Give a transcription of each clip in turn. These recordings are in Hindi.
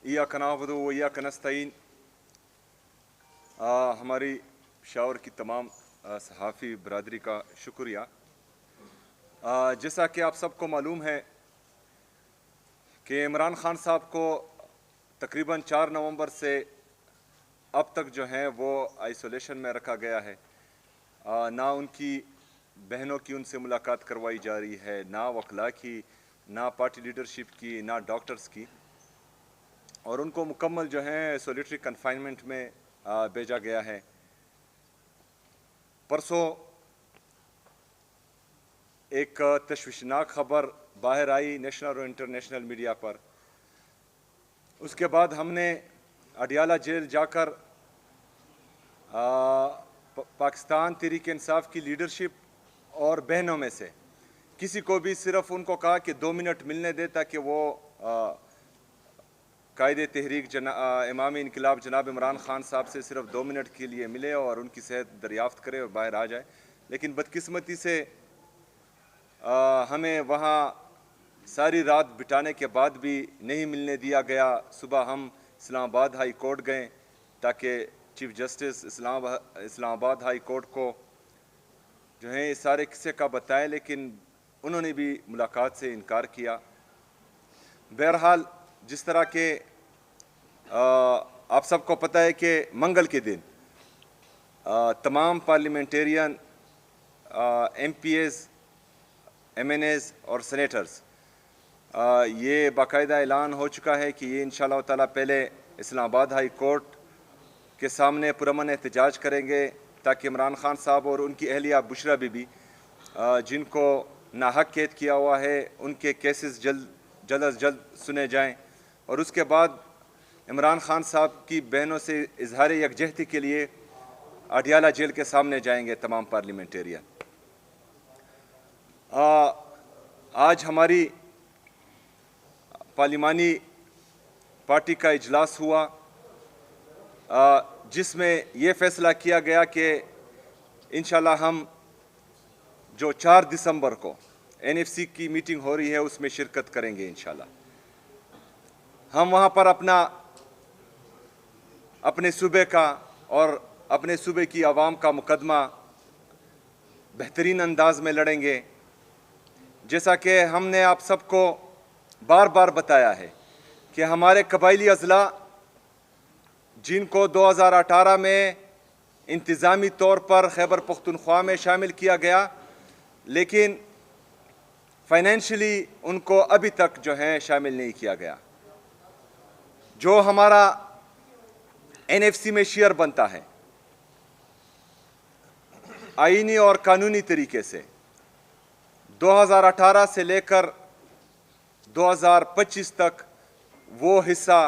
इय्याक नअबुदु व इय्याक नस्तईन। हमारी शावर की तमाम सहाफ़ी बरादरी का शुक्रिया। जैसा कि आप सबको मालूम है कि इमरान खान साहब को तकरीबन 4 नवंबर से अब तक जो है वो आइसोलेशन में रखा गया है। ना उनकी बहनों की उनसे मुलाकात करवाई जा रही है, ना वकला की, ना पार्टी लीडरशिप की, ना डॉक्टर्स की, और उनको मुकम्मल जो है सोलिटरी कन्फाइनमेंट में भेजा गया है। परसों एक तशवीशनाक खबर बाहर आई नेशनल और इंटरनेशनल मीडिया पर। उसके बाद हमने अडियाला जेल जाकर पाकिस्तान तहरीक इंसाफ की लीडरशिप और बहनों में से किसी को भी सिर्फ उनको कहा कि 2 मिनट मिलने दे ताकि वो कायदे तहरीक इमाम इनकलाब जनाब इमरान खान साहब से सिर्फ 2 मिनट के लिए मिले और उनकी सेहत दरियाफ्त करे और बाहर आ जाए। लेकिन बदकिस्मती से हमें वहाँ सारी रात बिताने के बाद भी नहीं मिलने दिया गया। सुबह हम इस्लामाबाद हाई कोर्ट गए ताकि chief justice Islamabad high court को जो है इस सारे किस्से का बताएं, लेकिन उन्होंने भी मुलाकात से इनकार किया। बहरहाल जिस तरह के आप सबको पता है कि मंगल के दिन तमाम पार्लियामेंटेरियन, MPs, MNAs और सेनेटर्स ये बाकायदा ऐलान हो चुका है कि ये इंशाअल्लाह ताला पहले इस्लामाबाद हाई कोर्ट के सामने पुरअमन एहतजाज करेंगे ताकि इमरान खान साहब और उनकी अहलिया बुशरा बीबी जिनको नाहक कैद किया हुआ है उनके केसेस जल्द अज जल्द सुने जाएं, और उसके बाद इमरान खान साहब की बहनों से इजहार यकजहती के लिए अडियाला जेल के सामने जाएंगे तमाम पार्लियामेंटेरियन। आज हमारी पार्लिमानी पार्टी का इजलास हुआ जिसमें ये फैसला किया गया कि इंशाल्लाह हम जो 4 दिसंबर को NFC की मीटिंग हो रही है उसमें शिरकत करेंगे। इंशाल्लाह हम वहाँ पर अपने सूबे का और अपने सूबे की आवाम का मुकदमा बेहतरीन अंदाज में लड़ेंगे। जैसा कि हमने आप सबको बार बार बताया है कि हमारे कबायली अजला जिनको 2018 में इंतज़ामी तौर पर खैबर पख्तूनख्वा में शामिल किया गया, लेकिन फाइनेंशियली उनको अभी तक जो है शामिल नहीं किया गया। जो हमारा NFC में शेयर बनता है आईनी और कानूनी तरीके से 2018 से लेकर 2025 तक वो हिस्सा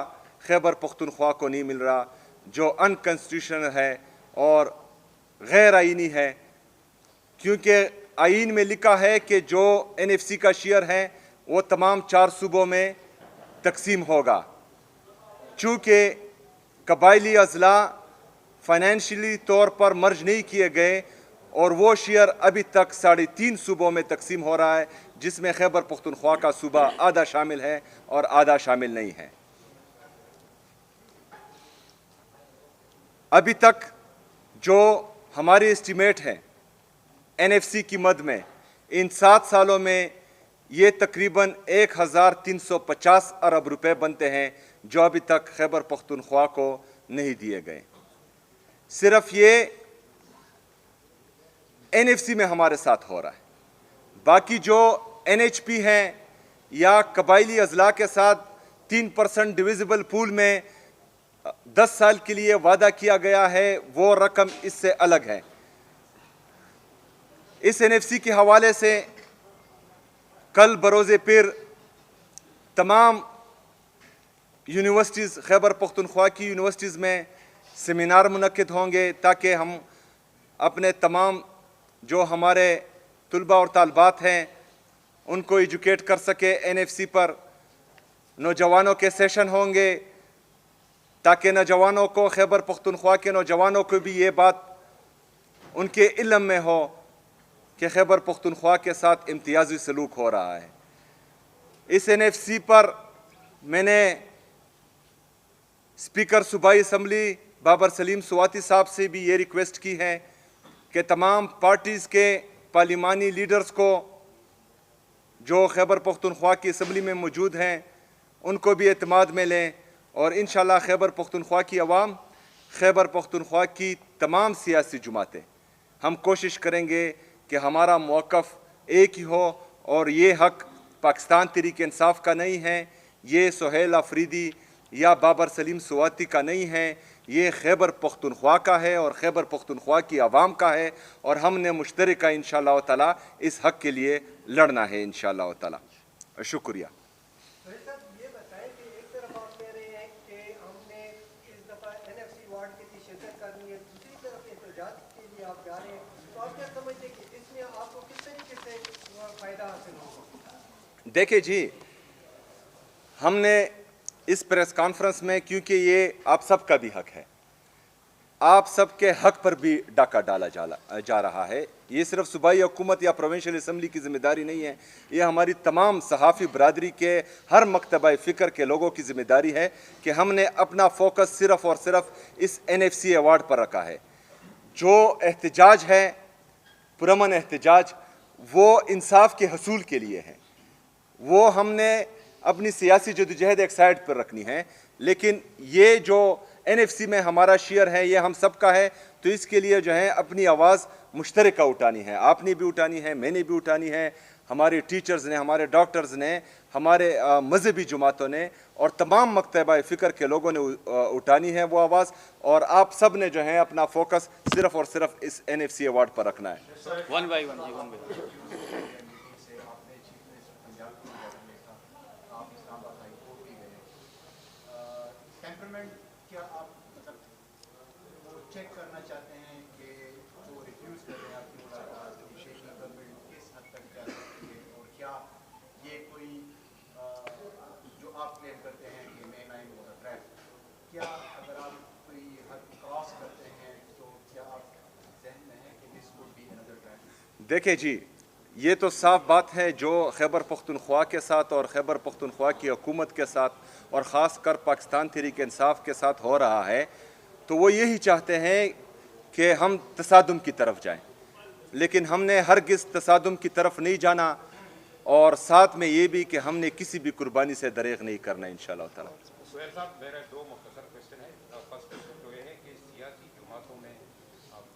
खैबर पख्तूनख्वा को नहीं मिल रहा, जो अनकॉन्स्टिट्यूशनल है और गैर आईनी है, क्योंकि आईन में लिखा है कि जो NFC का शेयर है वो तमाम 4 सूबों में तकसीम होगा। चूँकि कबायली अजला फाइनेंशियली तौर पर मर्ज नहीं किए गए और वो शेयर अभी तक 3.5 सूबों में तकसीम हो रहा है, जिसमें खैबर पख्तूनख्वा का सूबा आधा शामिल है और आधा शामिल नहीं है। अभी तक जो हमारी एस्टीमेट है NFC की मद में इन 7 सालों में ये तकरीबन 1350 अरब रुपए बनते हैं जो अभी तक खैबर पख्तूनख्वा को नहीं दिए गए। सिर्फ ये NFC में हमारे साथ हो रहा है। बाकी जो NHP हैं या कबायली अजला के साथ 3% डिविजिबल पूल में 10 साल के लिए वादा किया गया है, वो रकम इससे अलग है। इस NFC के हवाले से कल बरोज़े पीर तमाम यूनिवर्सिटीज़, खैबर पख्तूनख्वा की यूनिवर्सिटीज़ में सेमिनार मुनक्किद होंगे ताकि हम अपने तमाम जो हमारे तुलबा और तालबात हैं उनको एजुकेट कर सके NFC पर। नौजवानों के सेशन होंगे ताकि नौजवानों को, खैबर पख्तूनख्वा के नौजवानों को भी ये बात उनके इल्म में हो कि खैबर पख्तूनख्वा के साथ इम्तियाजी सलूक हो रहा है। इस NFC पर मैंने स्पीकर सूबाई असम्बली बाबर सलीम स्वाति साहब से भी ये रिक्वेस्ट की है कि तमाम पार्टीज़ के पार्लिमानी लीडर्स को जो खैबर पख्तूनख्वा की असम्बली में मौजूद हैं उनको भी एतमाद में लें और इंशाअल्लाह खैबर पख्तूनख्वा की अवाम, खैबर पख्तूनख्वा की तमाम सियासी जमातें हम कोशिश करेंगे कि हमारा मौक़िफ़ एक ही हो और ये हक़ पाकिस्तान तहरीक इंसाफ का नहीं है, ये सुहेल अफरीदी या बाबर सलीम स्वाति का नहीं है, ये खैबर पख्तूनख्वा का है और खैबर पख्तूनख्वा की आवाम का है और हमने मुश्तरका इंशाअल्लाह ताला इस हक़ के लिए लड़ना है इंशाअल्लाह ताला। शुक्रिया। ये बताएं कि एक तरफ आप कह रहे हैं कि हमने इस दफ़ा NFC वार्ड की शिरकत करनी है, दूसरी तरफ एहतजाज के लिए आप जा रहे हैं, तो आप क्या समझते हैं कि इसमें आपको किस तरीके से फ़ायदा हासिल होगा? देखिए जी, हमने इस प्रेस कॉन्फ्रेंस में, क्योंकि ये आप सबका भी हक है, आप सबके हक पर भी डाका डाला जा रहा है, ये सिर्फ सूबाई हुकूमत या प्रोविंशियल असम्बली की जिम्मेदारी नहीं है, ये हमारी तमाम सहाफ़ी बरादरी के हर मकतबा फ़िक्र के लोगों की जिम्मेदारी है कि हमने अपना फोकस सिर्फ़ और सिर्फ इस NFC अवार्ड पर रखा है। जो एहतजाज है, पुरअमन एहतजाज, वो इंसाफ के हसूल के लिए है, वो हमने अपनी सियासी जदोजहद एक साइड पर रखनी है, लेकिन ये जो NFC में हमारा शेयर है ये हम सबका है, तो इसके लिए जो है अपनी आवाज़ मुश्तरका उठानी है, आपने भी उठानी है, मैंने भी उठानी है, हमारे टीचर्स ने, हमारे डॉक्टर्स ने, हमारे मजहबी जमातों ने और तमाम मकतबा फ़िक्र के लोगों ने उठानी है वो आवाज़, और आप सब ने जो है अपना फोकस सिर्फ़ और सिर्फ इस NFC अवार्ड पर रखना है। One by one. टेम्परमेंट क्या आप मतलब वो चेक करना चाहते हैं कि जो रिफ्यूज़ कर रहे हैं आपकी मुलाकात, शेख गवर्नमेंट किस हद तक जा सकती है, और क्या ये कोई जो आप क्लेम करते हैं कि मे 9 वाज अ ट्रैप, क्या अगर आप कोई हद क्रॉस करते हैं तो क्या आप जहन में है कि this would be another trap? देखिए जी, ये तो साफ बात है जो खैबर पख्तूनख्वा के साथ और खैबर पख्तूनख्वा की हुकूमत के साथ और ख़ास कर पाकिस्तान तहरीक इंसाफ के साथ हो रहा है, तो वो यही चाहते हैं कि हम तसादुम की तरफ जाएं, लेकिन हमने हरगिज़ तसादुम की तरफ नहीं जाना और साथ में ये भी कि हमने किसी भी कुर्बानी से दरेग नहीं करना इंशाअल्लाह ताला। सुहेल साहब, मेरा दो मुख्तसर क्वेश्चन है। फर्स्ट क्वेश्चन तो ये है कि सियासी जमातों में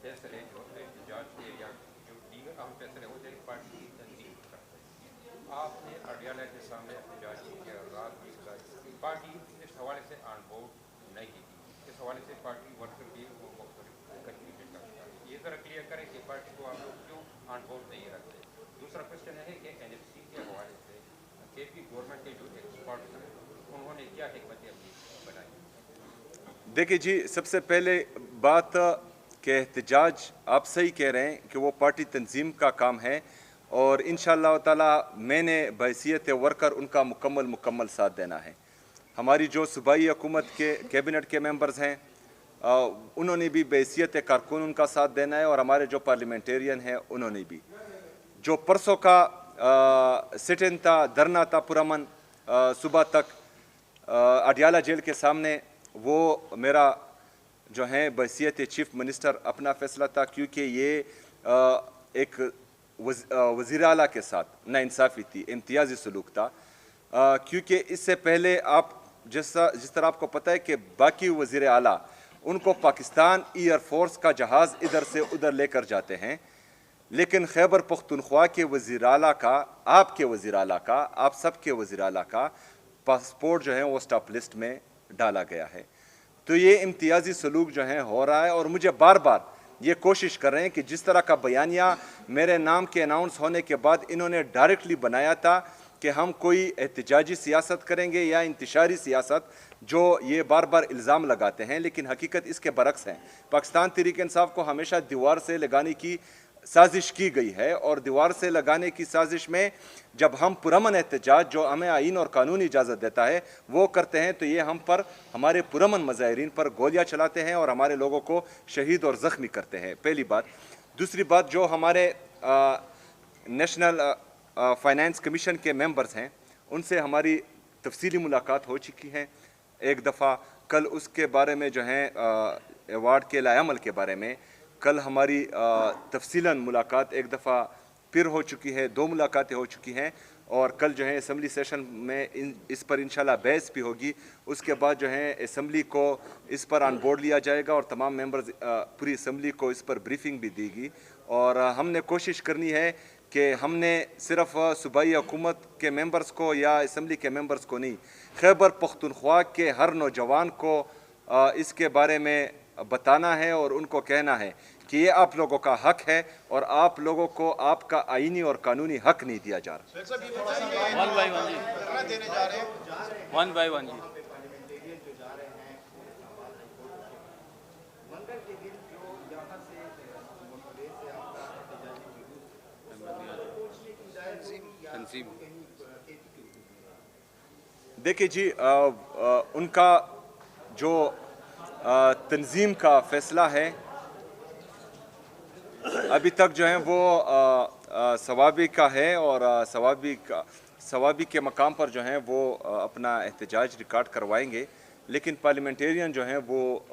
फैसले जो एहतजाज के या जो दीगर अहम फैसले होते हैं पार्टी की तंजीम करते हैं। आपने अडियाला के सामने एहतजाज के आगाज भी लगाई, पार्टी इस हवाले से ऑन बोर्ड नहीं थी, इस हवाले से पार्टी वर्कर की वो मुख्तलिफ कन्फ्यूजन करता है, ये ज़रा क्लियर करें कि पार्टी को आप लोग क्यों ऑन बोर्ड नहीं रखते। दूसरा क्वेश्चन है कि NFC के हवाले से KP गवर्नमेंट के जो एक्सपर्ट हैं उन्होंने क्या हिकमत अमली बनाई? देखिए जी, सबसे पहले बात कि एहतजाज आप सही कह रहे हैं कि वो पार्टी तंजीम का काम है और इंशाअल्लाह ताला मैंने बहैसियत वर्कर उनका मुकम्मल साथ देना है। हमारी जो सूबाई हुकूमत के कैबिनेट के मेंबर्स हैं उन्होंने भी बहैसियत कारकुन उनका साथ देना है और हमारे जो पार्लियामेंटेरियन हैं उन्होंने भी। जो परसों का सिट इन था, धरना था पुरअमन सुबह तक अडियाला जेल के सामने, वो मेरा जो है बहैसियत चीफ मिनिस्टर अपना फैसला था, क्योंकि ये एक वज़ीर आला के साथ नाइंसाफ़ी थी, इम्तियाज़ी सलूक था, क्योंकि इससे पहले आप जिस तरह आपको पता है कि बाकी वज़ीर आला उनको पाकिस्तान एयर फोर्स का जहाज़ इधर से उधर लेकर जाते हैं, लेकिन खैबर पख्तूनख्वा के वज़ीर आला का, आपके वज़ीर आला का, आप सब के वज़ीर आला का पासपोर्ट जो है वो स्टॉप लिस्ट में डाला गया है। तो ये इम्तियाज़ी सलूक जो है हो रहा है और मुझे बार बार ये कोशिश कर रहे हैं कि जिस तरह का बयानिया मेरे नाम के अनाउंस होने के बाद इन्होंने डायरेक्टली बनाया था कि हम कोई एहतजाजी सियासत करेंगे या इंतशारी सियासत, जो ये बार बार इल्ज़ाम लगाते हैं, लेकिन हकीकत इसके बरक्स है। पाकिस्तान तहरीक इंसाफ को हमेशा दीवार से लगाने की साजिश की गई है और दीवार से लगाने की साजिश में जब हम पुरअमन एहतजाज जो हमें आईन और कानून इजाज़त देता है वो करते हैं, तो ये हम पर, हमारे पुरअमन मज़ाहिरीन पर गोलियां चलाते हैं और हमारे लोगों को शहीद और ज़ख्मी करते हैं, पहली बात। दूसरी बात, जो हमारे नेशनल फाइनेंस कमीशन के मेंबर्स हैं उनसे हमारी तफसीली मुलाकात हो चुकी है एक दफ़ा, कल उसके बारे में जो है अवार्ड के लाएअमल के बारे में कल हमारी तफसीलन मुलाकात एक दफ़ा फिर हो चुकी है, 2 मुलाकातें हो चुकी हैं और कल जो है असम्बली सेशन में इस पर इंशाल्लाह बहस भी होगी। उसके बाद जो है असम्बली को इस पर ऑन बोर्ड लिया जाएगा और तमाम मेंबर्स पूरी असम्बली को इस पर ब्रीफिंग भी देगी। और हमने कोशिश करनी है कि हमने सिर्फ सूबाई हुकूमत के मेंबर्स को या असम्बली के मेंबर्स को नहीं, खैबर पख्तूनख्वा के हर नौजवान को इसके बारे में बताना है और उनको कहना है कि ये आप लोगों का हक है और आप लोगों को आपका आईनी और कानूनी हक नहीं दिया जा रहा। वन बाय वन जी, वन बाय वन जी। देखिए जी, उनका जो तंजीम का फैसला है अभी तक जो है वो सवाबी का है और सवाबी के मकाम पर जो है वो अपना एहतजाज रिकॉर्ड करवाएंगे, लेकिन पार्लियामेंटेरियन जो हैं वो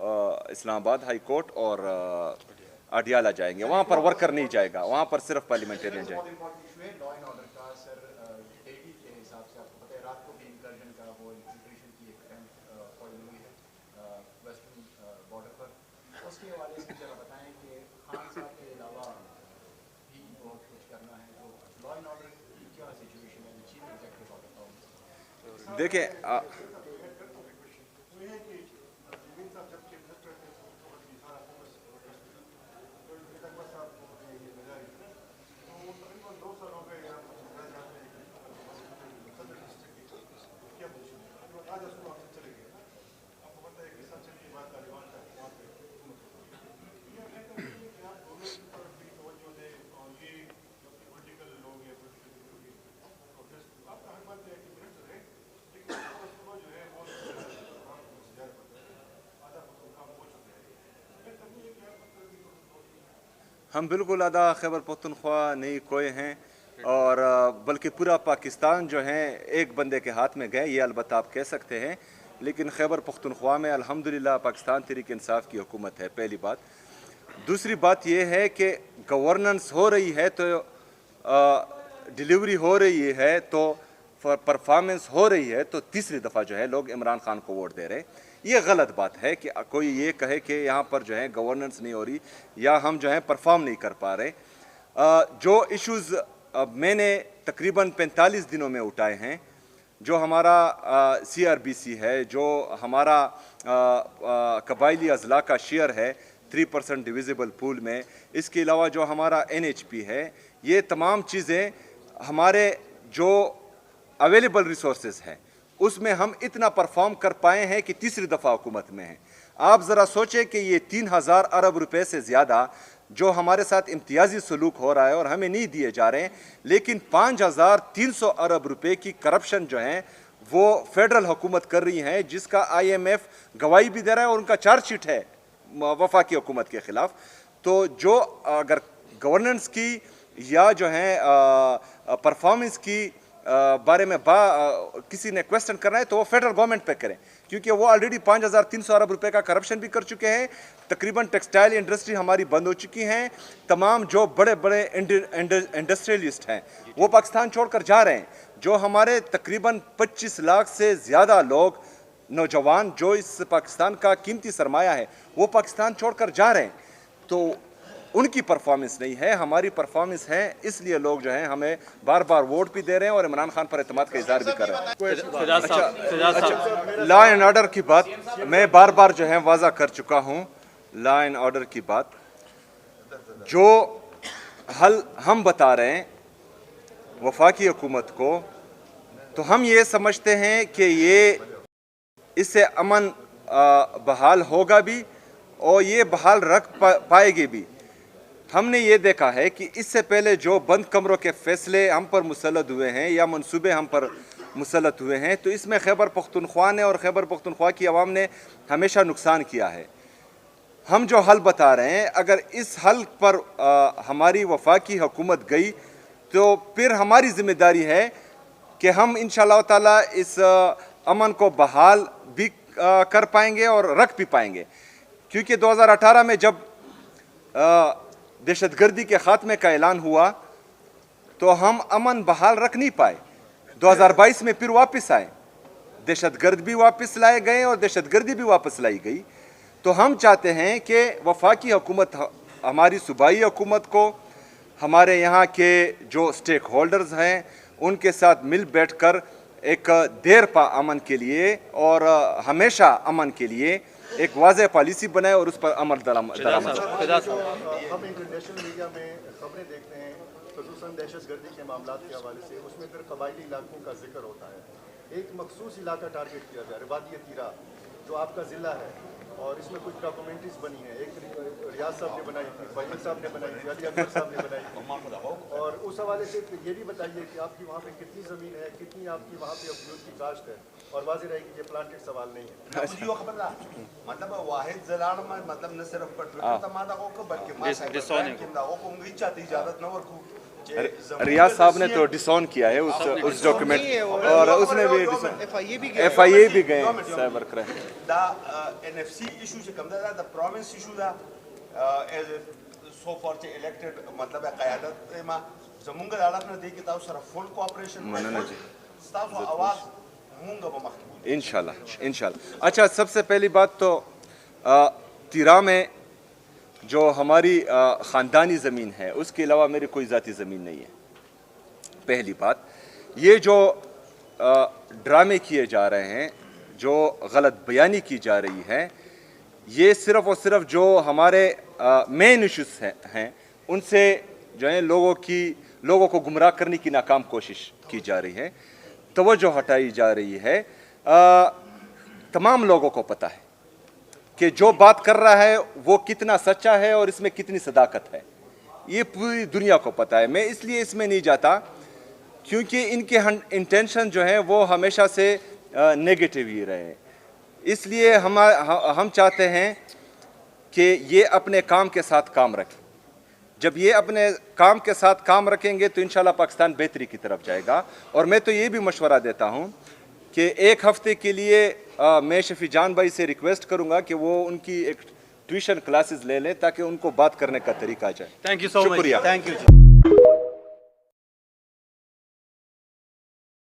इस्लामाबाद हाई कोर्ट और अडियाला जाएंगे, वहाँ पर वर्कर नहीं जाएगा, वहाँ पर सिर्फ पार्लियामेंटेरियन जाएंगे। देखिए हम बिल्कुल आधा खैबर पख्तूनख्वा नहीं खोए हैं और बल्कि पूरा पाकिस्तान जो है एक बंदे के हाथ में गए, ये अलबत्ता आप कह सकते हैं, लेकिन खैबर पख्तूनख्वा में अल्हम्दुलिल्लाह पाकिस्तान तहरीक इंसाफ की हुकूमत है, पहली बात। दूसरी बात ये है कि गवर्नेंस हो रही है तो डिलीवरी हो रही है तो परफॉर्मेंस हो रही है, तो तीसरी दफ़ा जो है लोग इमरान खान को वोट दे रहे हैं। ये गलत बात है कि कोई ये कहे कि यहाँ पर जो है गवर्नेंस नहीं हो रही या हम जो है परफॉर्म नहीं कर पा रहे। जो इश्यूज़ मैंने तकरीबन 45 दिनों में उठाए हैं, जो हमारा CRBC है, जो हमारा कबायली अजला का शेयर है 3% डिविजिबल पूल में, इसके अलावा जो हमारा NHP है, ये तमाम चीज़ें हमारे जो अवेलेबल रिसोर्सेज हैं उसमें हम इतना परफॉर्म कर पाए हैं कि तीसरी दफ़ा हुकूमत में हैं। आप ज़रा सोचें कि ये 3000 अरब रुपए से ज़्यादा जो हमारे साथ इम्तियाजी सलूक हो रहा है और हमें नहीं दिए जा रहे हैं, लेकिन 5300 अरब रुपए की करप्शन जो है वो फेडरल हुकूमत कर रही है, जिसका IMF गवाही भी दे रहा है और उनका चार्जशीट है वफाकी हुकूमत के ख़िलाफ़। तो जो अगर गवर्नेंस की या जो है परफॉर्मेंस की बारे में किसी ने क्वेश्चन करना है तो वो फेडरल गवर्नमेंट पे करें, क्योंकि वो ऑलरेडी 5300 अरब रुपए का करप्शन भी कर चुके हैं। तकरीबन टेक्सटाइल इंडस्ट्री हमारी बंद हो चुकी हैं। तमाम जो बड़े बड़े इंडस्ट्रियलिस्ट हैं वो पाकिस्तान छोड़कर जा रहे हैं। जो हमारे तकरीबन 25 लाख से ज़्यादा लोग नौजवान जो इस पाकिस्तान का कीमती सरमाया है वो पाकिस्तान छोड़कर जा रहे हैं। तो उनकी परफॉर्मेंस नहीं है, हमारी परफॉर्मेंस है, इसलिए लोग जो हैं हमें बार बार वोट भी दे रहे हैं और इमरान खान पर एतमाद का इज़हार भी कर रहे हैं। अच्छा, लॉ एंड ऑर्डर की बात मैं बार बार जो है वाज़ा कर चुका हूँ। लॉ एंड ऑर्डर की बात जो हल हम बता रहे हैं वफाकी हुकूमत को, तो हम ये समझते हैं कि ये इससे अमन बहाल होगा भी और ये बहाल रख पाएगी भी। हमने ये देखा है कि इससे पहले जो बंद कमरों के फैसले हम पर मुसल्लत हुए हैं या मंसूबे हम पर मुसल्लत हुए हैं, तो इसमें खैबर पख्तूनख्वा ने और खैबर पख्तूनख्वा की आवाम ने हमेशा नुकसान किया है। हम जो हल बता रहे हैं, अगर इस हल पर हमारी वफाकी हुकूमत गई तो फिर हमारी जिम्मेदारी है कि हम इंशाअल्लाह ताला इस अमन को बहाल भी कर पाएंगे और रख भी पाएंगे, क्योंकि 2018 में जब दहशतगर्दी के खात्मे का ऐलान हुआ तो हम अमन बहाल रख नहीं पाए। 2022 में फिर वापस आए, दहशतगर्द भी वापस लाए गए और दहशतगर्दी भी वापस लाई गई। तो हम चाहते हैं कि वफाकी हुकूमत हमारी सूबाई हुकूमत को हमारे यहाँ के जो स्टेक होल्डर्स हैं उनके साथ मिल बैठकर एक देर पा अमन के लिए और हमेशा अमन के लिए एक वाज़ेह पॉलिसी बनाए और उस पर अमल दरामद। हम इंटरनेशनल मीडिया में खबरें देखते हैं ख़ुसूसन दहशतगर्दी के मामलों के हवाले से, उसमें फिर कबायली इलाकों का जिक्र होता है। एक मखसूस इलाका टारगेट किया जा रहा है, वादी तीरा जो आपका ज़िला है, और इसमें कुछ डॉक्यूमेंट्रीज बनी है। एक रियाज साहब ने बनाई थी, फैसल साहब ने बनाई थी, अली अकबर साहब ने बनाई थी। और उस हवाले से ये भी बताइए कि आपकी वहाँ पे कितनी ज़मीन है, कितनी आपकी वहाँ पे अखरूट की काश्त है, और वाज़ेह रहे कि ये प्लांटेड सवाल नहीं है। मतलब वाहिद जलाल में मतलब न सिर्फ ट्विटर तमादा को बल्कि इजाजत न वर्कू रियाज साहब ने तो डिसऑन किया है उस डॉक्यूमेंट, और उसने भी FIA भी गए साइबर क्राइम दा NFC इशू से कम दा प्रोविंस इशू दा एज सो फॉर चे इलेक्टेड मतलब क़यादत में जमुंगा दालत ने देखी ताऊ सर फुल कोऑपरेशन मनना जी स्टाफ आवाज मुंगा बमख्तूम इंशाल्लाह। अच्छा, सबसे पहली बात तो तीरा में जो हमारी ख़ानदानी ज़मीन है उसके अलावा मेरी कोई ज़ाती ज़मीन नहीं है। पहली बात, ये जो ड्रामे किए जा रहे हैं, जो गलत बयानी की जा रही है, ये सिर्फ़ और सिर्फ जो हमारे मेन इश्यूज़ हैं उनसे जो है लोगों को गुमराह करने की नाकाम कोशिश की जा रही है, तवज्जो हटाई जा रही है। तमाम लोगों को पता है कि जो बात कर रहा है वो कितना सच्चा है और इसमें कितनी सदाकत है, ये पूरी दुनिया को पता है। मैं इसलिए इसमें नहीं जाता क्योंकि इनके इंटेंशन जो है वो हमेशा से नेगेटिव ही रहे। इसलिए हम चाहते हैं कि ये अपने काम के साथ काम रखें। जब ये अपने काम के साथ काम रखेंगे तो इंशाल्लाह पाकिस्तान बेहतरी की तरफ जाएगा। और मैं तो ये भी मशवरा देता हूँ कि एक हफ्ते के लिए मैं शफी जान भाई से रिक्वेस्ट करूंगा कि वो उनकी एक ट्यूशन क्लासेस ले लें ताकि उनको बात करने का तरीका आ जाए। थैंक यू सो मच, शुक्रिया। Thank you.